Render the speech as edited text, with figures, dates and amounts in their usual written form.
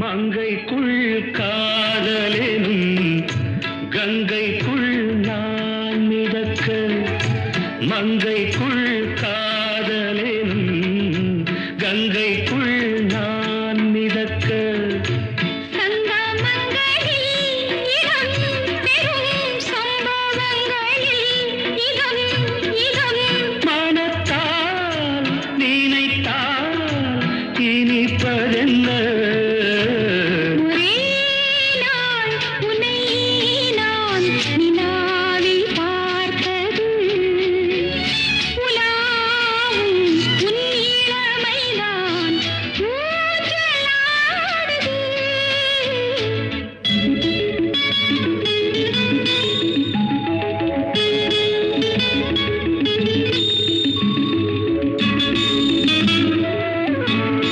மங்கைக்குள் காதலெனும் கங்கைக்குள் நான் மிதக்க மங்கைக்குள் காதலெனும் கங்கைக்குள் நான் மிதக்க மனத்தால் நினைத்தால் இனிப்பதென்ன